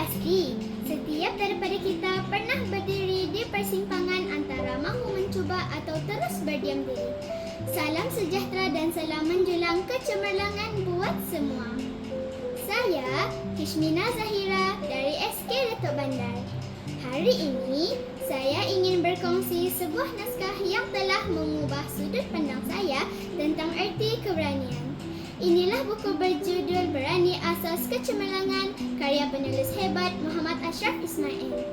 pasti, setiap daripada kita pernah berdiri di persimpangan antara mahu mencuba atau terus berdiam diri. Salam sejahtera dan salam menjulang kecemerlangan buat semua. Saya Kishmina Zahira dari SK Datuk Bandar. Hari ini, saya ingin berkongsi sebuah naskah yang telah mengubah sudut pandang saya tentang erti keberanian. Inilah buku berjudul Berani Asas Kecemerlangan karya penulis hebat Muhammad Ashraf Ismail.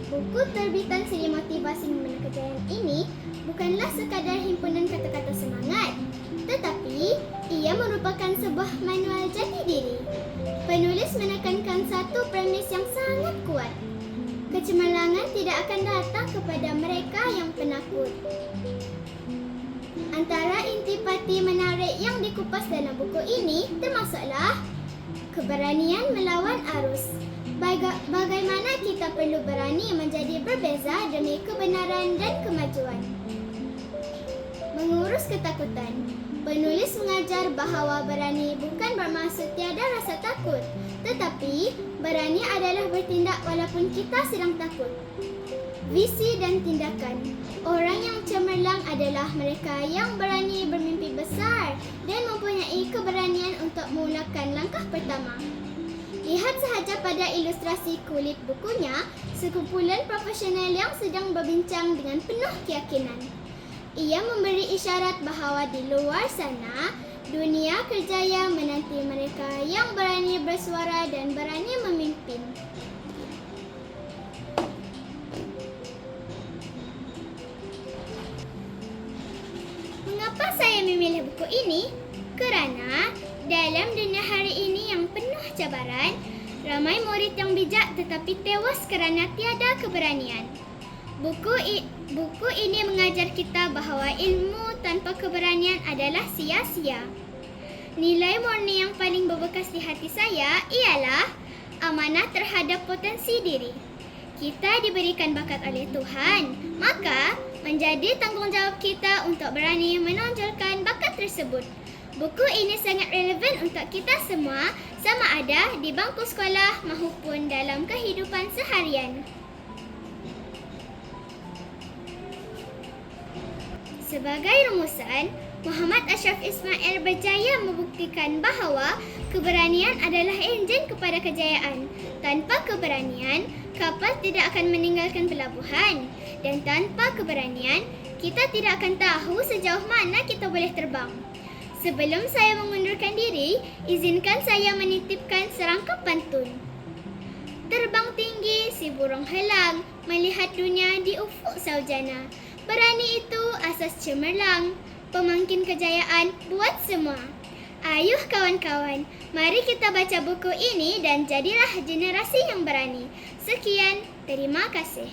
Buku terbitan siri motivasi membina kejayaan ini bukanlah sekadar himpunan kata-kata semangat, tetapi ia merupakan sebuah manual jati diri. Penulis menekankan satu premis yang sangat kuat. Kecemerlangan tidak akan datang kepada mereka yang penakut. Antara intipati menarik yang dikupas dalam buku ini termasuklah keberanian melawan arus. Bagaimana kita perlu berani menjadi berbeza demi kebenaran dan kemajuan. Mengurus ketakutan. Penulis mengajar bahawa berani bukan bermaksud tiada rasa takut, tetapi berani adalah bertindak walaupun kita sedang takut. Visi dan tindakan. Orang yang cemerlang adalah mereka yang berani bermimpi besar dan mempunyai keberanian untuk memulakan langkah pertama. Lihat sahaja pada ilustrasi kulit bukunya, sekumpulan profesional yang sedang berbincang dengan penuh keyakinan. Ia memberi isyarat bahawa di luar sana, dunia kerjaya menanti mereka yang berani bersuara dan berani memimpin. Mengapa saya memilih buku ini? Kerana dalam dunia hari ini yang penuh cabaran, ramai murid yang bijak tetapi tewas kerana tiada keberanian. Buku ini mengajar kita bahawa ilmu tanpa keberanian adalah sia-sia. Nilai murni yang paling berbekas di hati saya ialah amanah terhadap potensi diri. Kita diberikan bakat oleh Tuhan, maka menjadi tanggungjawab kita untuk berani menonjolkan bakat tersebut. Buku ini sangat relevan untuk kita semua, sama ada di bangku sekolah maupun dalam kehidupan seharian. Sebagai rumusan, Muhammad Ashraf Ismail berjaya membuktikan bahawa keberanian adalah enjin kepada kejayaan. Tanpa keberanian, kapal tidak akan meninggalkan pelabuhan. Dan tanpa keberanian, kita tidak akan tahu sejauh mana kita boleh terbang. Sebelum saya mengundurkan diri, izinkan saya menitipkan serangkap pantun. Terbang tinggi si burung helang, melihat dunia di ufuk saujana. Berani itu asas cemerlang, pemangkin kejayaan buat semua. Ayuh kawan-kawan, mari kita baca buku ini dan jadilah generasi yang berani. Sekian, terima kasih.